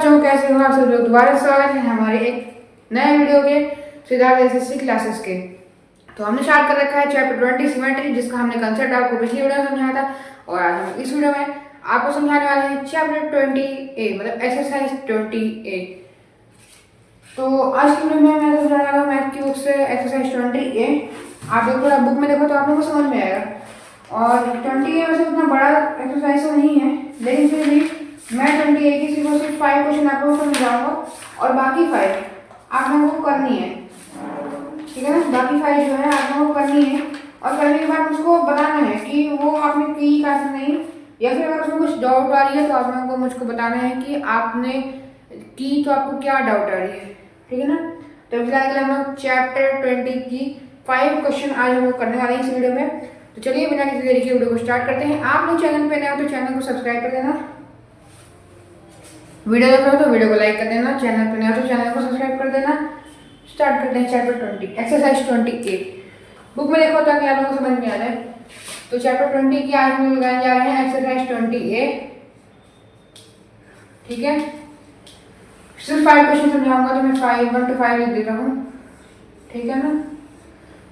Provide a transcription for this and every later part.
बच्चों, कैसे हो आप सब लोग। दोबारा स्वागत है हमारे एक नए वीडियो के सिद्धार्थ एसएससी क्लासेस के। तो हमने स्टार्ट कर रखा है चैप्टर 20 सिमेट्री, जिसका हमने कंसेप्ट आपको पिछली वीडियो में समझाया था। और आज हम इस वीडियो में आपको समझाने वाले हैं चैप्टर 20A, मतलब एक्सरसाइज 20A। तो आज की वीडियो में मैं समझाने वाला हूँ मैथ की बुक से एक्सरसाइज 20A। आप एक बार बुक में देखो तो आप लोगों को समझ में आएगा। और 20A वैसे उतना बड़ा एक्सरसाइज तो नहीं है, लेकिन फिर भी मैं 20A की सिर्फ 5 क्वेश्चन आप लोगों को समझाऊंगा और बाकी 5 आप लोगों को करनी है, ठीक है ना। बाकी 5 जो है आप लोगों को करनी है, और करने के बाद मुझको बताना है कि वो आपने की का नहीं, या फिर अगर उसमें कुछ डाउट आ रही है तो आप लोगों को मुझको बताना है कि आपने की तो आपको क्या डाउट आ रही है, ठीक है ना। तो फिलहाल हम लोग चैप्टर 20 की 5 क्वेश्चन आज हम लोग करने वाले हैं इस वीडियो में। तो चलिए बिना किसी देरी के वीडियो को स्टार्ट करते हैं। आप लोग चैनल पे नए हो तो चैनल को सब्सक्राइब कर देना, वीडियो देख रहे हो तो वीडियो को लाइक कर देना, चैनल पे नए हो तो चैनल को सब्सक्राइब कर देना। स्टार्ट करते हैं चैप्टर 20 एक्सरसाइज 20A। बुक में देखो ताकि आप लोगों को समझ में आ जाए। तो चैप्टर 20 की आज हम लोग लगाने जा रहे हैं एक्सरसाइज 20A, ठीक है। सिर्फ 5 क्वेश्चन समझाऊंगा, तो मैं 1 to 5 लिख देता हूँ, ठीक है ना।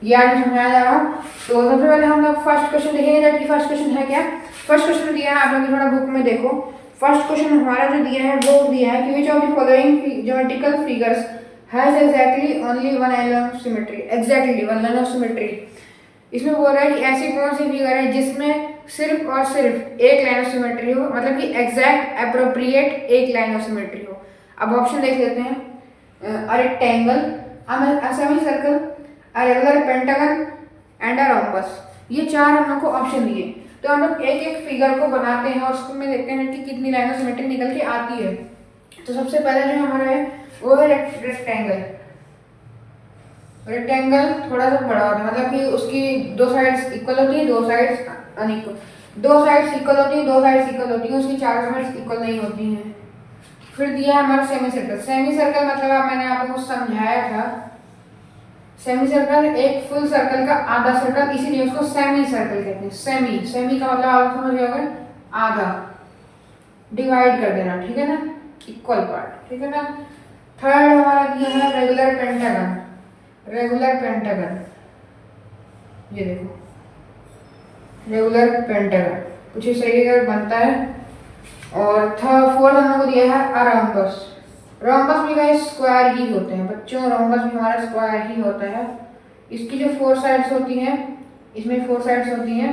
ये आज समझाया जा रहा हूँ। तो सबसे पहले हम लोग फर्स्ट क्वेश्चन देखेंगे, जबकि फर्स्ट क्वेश्चन है क्या। फर्स्ट क्वेश्चन दिया है आप लोग थोड़ा बुक में देखो। फर्स्ट क्वेश्चन हमारा जो दिया है वो दिया है कि which of the following geometrical figures has exactly only one line of symmetry, exactly one line of symmetry. इसमें बोल रहा है कि ऐसी कौन सी फिगर है जिसमें सिर्फ और सिर्फ एक लाइन ऑफ सिमेट्री हो, मतलब कि एग्जैक्ट अप्रोप्रिएट एक लाइन ऑफ सिमेट्री हो। अब ऑप्शन देख लेते हैं। A rectangle, a semi circle, a regular pentagon and a rhombus. ये 4 हम लोग को ऑप्शन दिए। तो हम लोग एक एक फिगर को बनाते हैं और उसमें देखते हैं कि कितनी लाइन ऑफ सिमेट्री निकल के आती है। तो सबसे पहले जो हमारा है वो है रेक्टेंगल। रेक्टेंगल थोड़ा सा बड़ा होता है, मतलब कि उसकी 2 साइड्स इक्वल होती है, 2 साइड्स अनइक्वल, 2 साइड्स इक्वल होती है, 2 साइड्स इक्वल होती है, उसकी 4 साइड्स इक्वल नहीं होती हैं। फिर दिया है हमारा सेमी सर्कल। सेमी सर्कल मतलब मैंने आपको समझाया था, सेमी सर्कल एक फुल सर्कल का आधा सर्कल, इसीलिए उसको सेमी सर्कल कहते हैं। सेमी, सेमी का मतलब आप समझ गए, आधा डिवाइड कर देना, ठीक है ना, इक्वल पार्ट, ठीक है ना। थर्ड हमारा दिया है रेगुलर पेंटागन। रेगुलर पेंटागन, ये देखो रेगुलर पेंटागन कुछ इस तरीके का बनता है। और फोर्थ हम लोग को दिया है अरोम्बस। रोम्बस भी गाइस स्क्वायर ही होते हैं बच्चों, रोम्बस भी हमारा स्क्वायर ही होता है। इसकी जो 4 साइड्स होती हैं, इसमें 4 साइड्स होती हैं,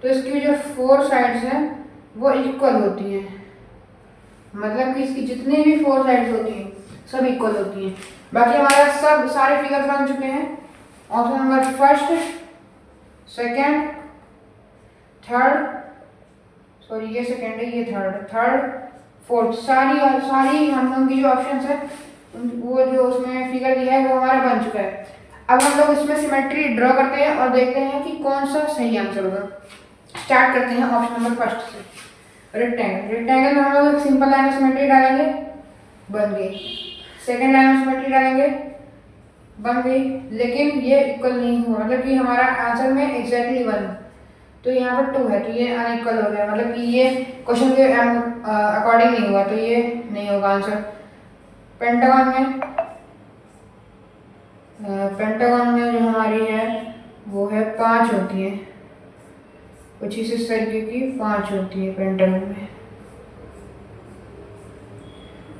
तो इसकी जो 4 साइड्स हैं वो इक्वल होती हैं, मतलब कि इसकी जितनी भी 4 साइड्स होती हैं सब इक्वल होती हैं। बाकी हमारा सब सारे फिगर्स बन चुके हैं। Option number first, second, third, sorry ये सेकेंड है, ये थर्ड, फोर्थ, सारी हम लोग की जो ऑप्शंस है वो जो उसमें फिगर दिया है वो हमारा बन चुका है। अब हम लोग इसमें सिमेट्री ड्रॉ करते हैं और देखते हैं कि कौन सा सही आंसर होगा। स्टार्ट करते हैं ऑप्शन नंबर फर्स्ट से। रेक्टेंगल, रेक्टेंगल में हम लोग एक सिंपल लाइन ऑफ सिमेट्री डालेंगे, बन गई। सेकेंड लाइन ऑफ सिमेट्री डालेंगे, बन गई, लेकिन ये इक्वल नहीं हुआ, मतलब कि हमारा आंसर में एग्जैक्टली 1, तो यहाँ पर 2 है, तो ये अनइक्वल हो गया, मतलब कि ये क्वेश्चन के अकॉर्डिंग नहीं हुआ, तो ये नहीं होगा आंसर। पेंटागन में जो हमारी है वो है 5 होती है, कुछ इस तरीके की 5 होती है पेंटागन में,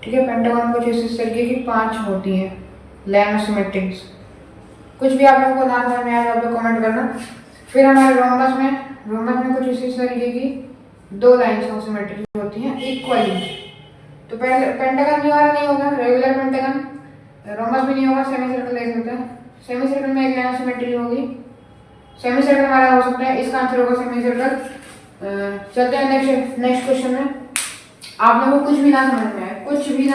ठीक है। पेंटागन कुछ इस तरीके की 5 होती है लाइन ऑफ सिमेट्रीज। कुछ भी आप लोगों को नाम समझ में आया तो आप लोग कमेंट करना। फिर हमारे रोम्बस में कुछ इस तरीके की 2 लाइन्स ऑफ सिमेट्री होती हैं इक्वली। तो पहले पेंटागन भी हमारा नहीं होगा, रेगुलर पेंटागन, रोम्बस भी नहीं होगा, सेमी सर्कल एक होता है। सेमी सर्कल में एक लाइन ऑफ सिमेट्री होगी, सेमी सर्कल हमारा हो सकता है, इसका आंसर होगा सेमी सर्कल। चलते हैं नेक्स्ट क्वेश्चन में। आप लोगों को कुछ भी ना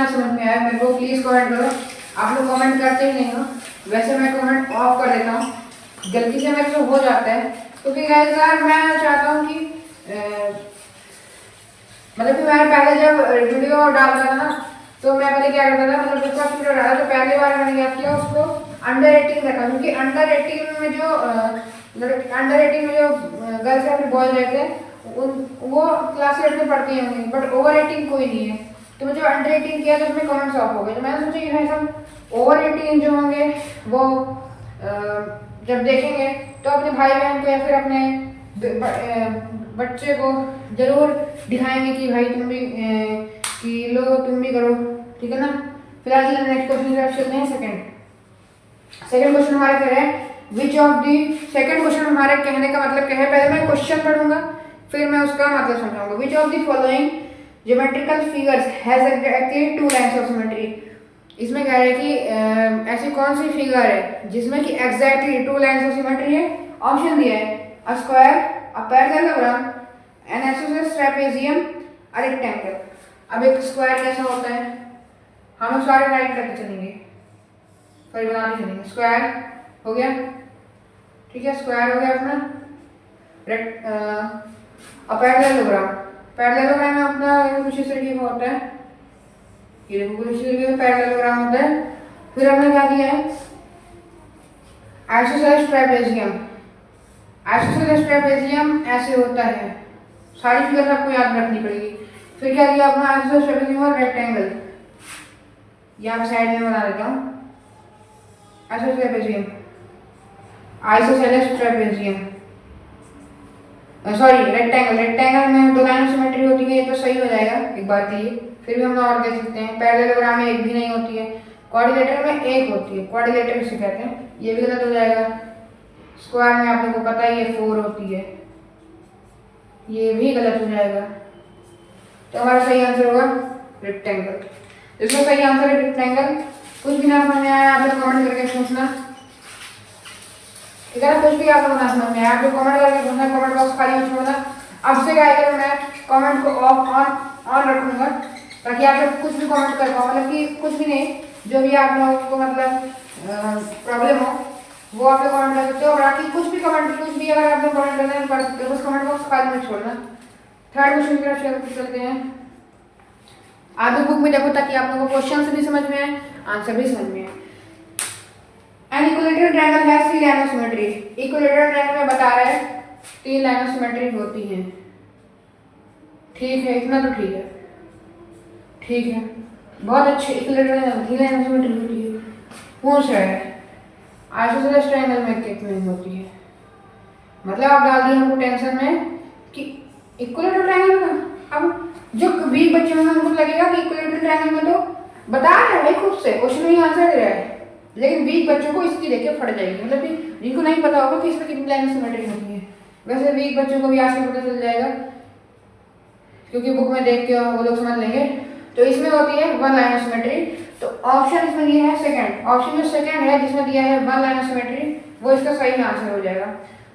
समझ में आए, मेरे को प्लीज कमेंट करो। आप लोग कमेंट करते ही नहीं हो, वैसे मैं कमेंट ऑफ कर देता हूँ, गलती से मेरे से हो जाता है, क्योंकि गाइस यार मैं चाहता हूँ कि मतलब कि मैंने पहले जब वीडियो डालता था ना, तो मैं पहले क्या करता था, मतलब फर्स्ट वीडियो डाला तो पहली बार मैंने क्या किया, उसको अंडर 18 रखा, क्योंकि अंडर 18 में जो गर्ल्स या फिर बॉयज रहते हैं वो क्लास 8 में पढ़ती होंगी, बट ओवर 18 कोई नहीं है। तो मुझे अंडर 18 किया तो उसमें कमेंट्स ऑफ हो गए। तो मैंने सोचा कि भाई सब ओवर 18 जो होंगे वो जब देखेंगे तो अपने भाई बहन को या फिर अपने बच्चे को जरूर दिखाएंगे कि भाई तुम भी कि लो तुम भी करो, ठीक है ना। फिलहाल नेक्स्ट क्वेश्चन की तरफ चलते हैं। सेकंड क्वेश्चन हमारे कह रहे हैं which of the, second question हमारे कहने का मतलब क्या है, पहले मैं क्वेश्चन पढ़ूंगा फिर मैं उसका मतलब समझाऊंगा। Which of the following geometrical figures has exactly 2 lines of symmetry. इसमें कह रहे हैं कि ऐसी कौन सी फिगर है जिसमें कि एग्जैक्टली 2 लाइंस ऑफ सिमेट्री है। ऑप्शन दिया है a square, a parallelogram, N isosceles trapezium, a rectangle. अब एक स्क्वायर कैसा होता है, हम लोग सारे राइट करके चलेंगे, सॉरी बनाने चलेंगे। स्क्वायर हो गया, ठीक है, स्क्वायर हो गया अपना। पैरेललोग्राम, पैरेललोग्राम में अपना कुछ इस तरीके का होता है, ये देखो कुछ इस तरीके का पैरेललोग्राम होता है। फिर हमने क्या दिया है आइसोसेलेस ट्रेपेजियम। आइसोसेलेस ट्रेपेजियम ऐसे होता है, सारी फिगर आपको याद रखनी पड़ेगी। फिर क्या दिया अपना आइसोसेलेस ट्रेपेजियम और रेक्टेंगल, ये आप साइड में बना देता हूँ। Isosceles trapezium, isosceles trapezium sorry rectangle, rectangle में 2 लाइन सिमेट्री होती है, ये तो सही हो जाएगा एक बार के लिए। फिर भी हम और देख सकते हैं पैरेललोग्राम में एक भी नहीं होती है, क्वाड्रिलेटरल में एक होती है, क्वाड्रिलेटर इसे कहते हैं, ये भी गलत हो जाएगा। स्क्वायर में आप लोगों को पता ही है 4 होती है, ये भी गलत हो जाएगा। तो हमारा सही आंसर होगा रेक्टेंगल। इसमें सही आंसर है रेक्टेंगल। कुछ भी ना समझ में आया आप लोग कमेंट करके पूछना, ठीक है ना। कुछ भी आप लोग ना समझ में आया आप लोग कमेंट करके पूछना, कमेंट बॉक्स खाली मत छोड़ना। अब से क्या है मैं कमेंट को ऑन रखूंगा ताकि आप लोग कुछ भी कमेंट कर पाओ, मतलब कि कुछ भी नहीं, जो भी आप लोगों को मतलब प्रॉब्लम हो वो आप लोग कमेंट कर सकते हो। बाकी कुछ भी कमेंट, कुछ भी अगर आप लोग कमेंट करना है कर सकते हो, बस कमेंट बॉक्स खाली मत छोड़ना। थर्ड क्वेश्चन की तरफ चलते हैं। आगे बुक में देखो ताकि आप लोगों को क्वेश्चन भी समझ में आए, आंसर भी समझ में आए। An equilateral triangle has 3 line of symmetry. Equilateral triangle में बता रहा है 3 लाइन ऑफ सिमेट्री होती हैं, ठीक है, इतना तो ठीक है, ठीक है, बहुत अच्छे। Equilateral triangle 3 line of symmetry होती है। पूछ रहा है आइसोसेलेस ट्रायंगल में कितनी होती है, मतलब आप डाल दिए हमको टेंशन में कि इक्विलेटरल ट्रायंगल का। अब जो वीक बच्चे होंगे उनको लगेगा कि इक्विलेटरल ट्रायंगल में तो बता रहा है भाई खुद से, क्वेश्चन में ही आंसर दे रहा है, लेकिन वीक बच्चों को इसकी देख के फट जाएगी, मतलब कि जिनको नहीं पता होगा कि इसमें कितनी लाइन ऑफ सिमेट्री होती है। वैसे वीक बच्चों को भी आज से पता चल जाएगा क्योंकि बुक में देख के वो लोग समझ लेंगे। तो इसमें होती है 1 लाइन ऑफ सिमेट्री। तो ऑप्शन इसमें दिया है सेकंड, ऑप्शन जो सेकंड है जिसमें दिया है 1 लाइन ऑफ सिमेट्री वो इसका सही आंसर हो जाएगा।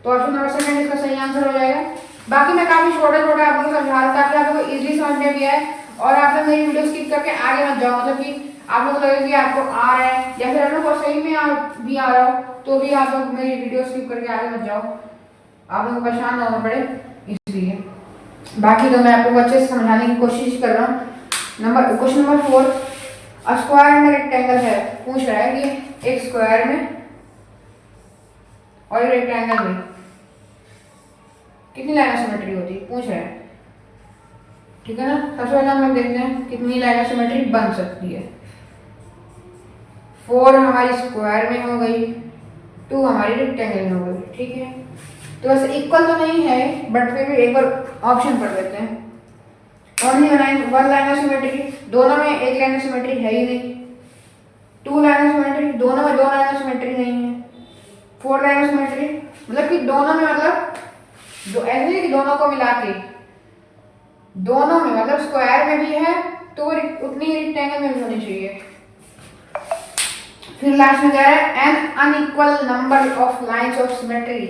तो ऑप्शन नंबर सेकंड इसका सही आंसर हो जाएगा। बाकी मैं काफी छोटा छोटा आप लोगों को समझा रहा हूँ ताकि आप लोगों को इजीली समझ में भी आए और आप लोग मेरी वीडियो स्किप करके आगे मत जाओ, मतलब कि आप लोग को लगे कि आपको आ रहा है या फिर आप लोग को सही में भी आ रहा हो तो भी आप लोग मेरी वीडियो स्किप करके आगे मत जाओ, आप लोगों को परेशान ना होना पड़े इसलिए। बाकी तो मैं आप लोगों को अच्छे से समझाने की कोशिश कर रहा हूँ। क्वेश्चन नंबर 4, अ स्क्वायर में रेक्टेंगल है। पूछ रहा है कि एक स्क्वायर में और एक रेक्टेंगल में कितनी लाइन ऑफ सिमेट्री होती है, पूछ रहा है, ठीक है ना। सबसे पहले हम लोग देखते हैं कितनी लाइन ऑफ सिमेट्री बन सकती है। 4 हमारी स्क्वायर में हो गई, 2 हमारी रेक्टेंगल में हो गई, ठीक है। तो वैसे इक्वल तो नहीं है बट फिर भी एक बार ऑप्शन पढ़ लेते हैं। ओनली 1 लाइन ऑफ सिमेट्री, दोनों में 1 लाइन ऑफ सिमेट्री है ही नहीं। 2 लाइन ऑफ सिमेट्री, दोनों में 2 लाइन ऑफ सिमेट्री नहीं है। 4 लाइन ऑफ सिमेट्री मतलब कि दोनों में, मतलब ऐसे कि दोनों को मिला के दोनों में, मतलब स्क्वायर में भी है तो उतनी ही रेक्टेंगल में भी होनी चाहिए। फिर लास्ट में कह रहा है N unequal number of lines of symmetry,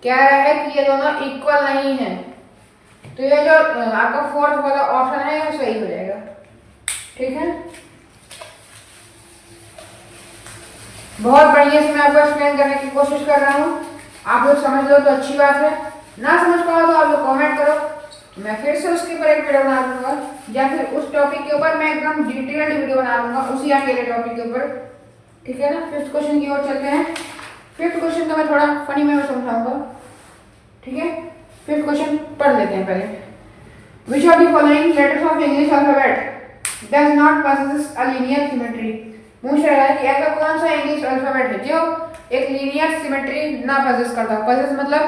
कह रहा है कि ये दोनों इक्वल नहीं है। तो ये जो आपका 4th वाला ऑप्शन है वो सही हो जाएगा, ठीक है। बहुत बढ़िया से मैं आपको एक्सप्लेन करने की कोशिश कर रहा हूँ, आप लोग समझ लो तो अच्छी बात है, ना समझ पाओ तो आप लोग कमेंट करो, मैं फिर से उसके ऊपर एक वीडियो बना दूंगा या फिर उस टॉपिक के ऊपर मैं एकदम डिटेल्ड वीडियो बना दूंगा उसी अकेले टॉपिक के ऊपर, ठीक है ना। 5th क्वेश्चन की ओर चलते हैं। 5th क्वेश्चन का मैं थोड़ा फनी में समझाऊंगा, ठीक है। 5th क्वेश्चन पढ़ लेते हैं पहले। Which are the following letters of English alphabet. Does not possess a linear symmetry। पूछ रहा है कि ऐसा कौन सा इंग्लिश अल्फाबेट है जो एक लीनियर सिमेट्री ना possess करता। possess मतलब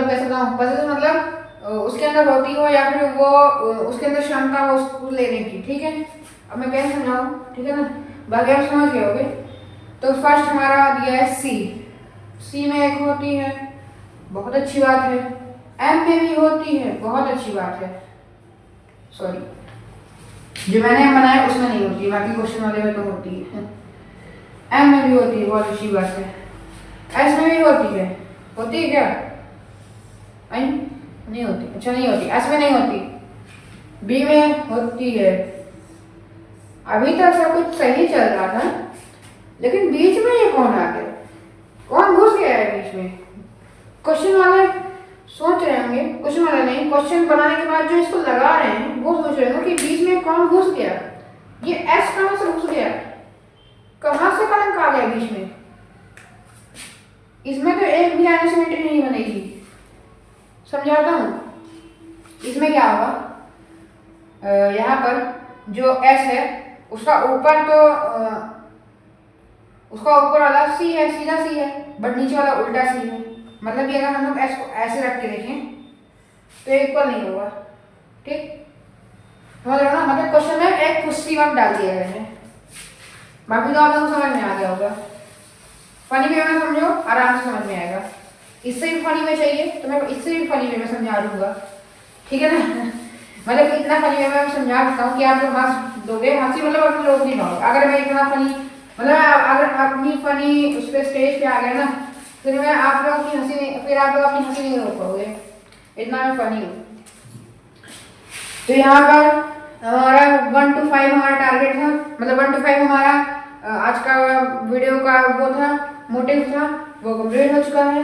कैसे बताऊं, possess मतलब उसके अंदर होती हो या फिर वो उसके अंदर क्षमता हो उसको लेने की। ठीक है, अब मैं कैसे समझाऊं, ठीक है ना, बाकी आप समझ गए होगे। तो फर्स्ट हमारा दिया है सी, सी में एक होती है, बहुत अच्छी बात है। एम में भी होती है, बहुत अच्छी बात है। सॉरी, जो मैंने बनाया उसमें नहीं होती है, बाकी क्वेश्चन वाले में तो होती है। एम में भी होती है, बहुत अच्छी बात है। एस में भी होती है क्या? नहीं होती, अच्छा नहीं होती, एस में नहीं होती। बी में होती है। अभी तक सब कुछ सही चल रहा था, लेकिन बीच में ये कौन आ गया, कौन घुस गया है बीच में? क्वेश्चन वाले सोच रहे होंगे, क्वेश्चन वाले नहीं, क्वेश्चन बनाने के बाद जो इसको लगा रहे हैं वो सोच रहे होंगे कि बीच में कौन घुस गया, ये एस कहां से घुस गया, कहां से कलंक आ गया बीच में? इसमें तो एक भी लाइन सिमेट्री नहीं बनेगी। समझाता हूं, इसमें क्या होगा, यहाँ पर जो एस है उसका ऊपर तो उसका ऊपर वाला सी है, सीधा सी है, बट नीचे वाला उल्टा सी है। मतलब कि अगर हम लोग एस को ऐसे रख के देखें तो इक्वल नहीं होगा। ठीक, समझ रहे हो ना, मतलब क्वेश्चन में एक पुष्टि वर्ग डाल दिया गया है। बाकी तो आप लोगों को समझ में आ गया होगा। फनी वे में समझो, आराम से समझ में आएगा। इससे भी फनी में चाहिए तो मैं इससे भी फनी वे में समझा दूंगा, ठीक है ना। मतलब इतना फनी वे में समझा देता हूँ कि आप लोग हंस दोगे, हंसी मतलब आप लोग नहीं पाओगे। अगर मैं इतना फनी, मतलब अगर अपनी फनी उस पर स्टेज पे आ गए ना, फिर मैं आप लोग की हंसी नहीं, फिर आप लोग अपनी हंसी नहीं रोक पाओगे, इतना मैं फनी हूँ। तो यहाँ पर हमारा 1 to 5 हमारा टारगेट था, मतलब 1 to 5 हमारा आज का वीडियो का वो था, मोटिव था, वो कंप्लीट हो चुका है।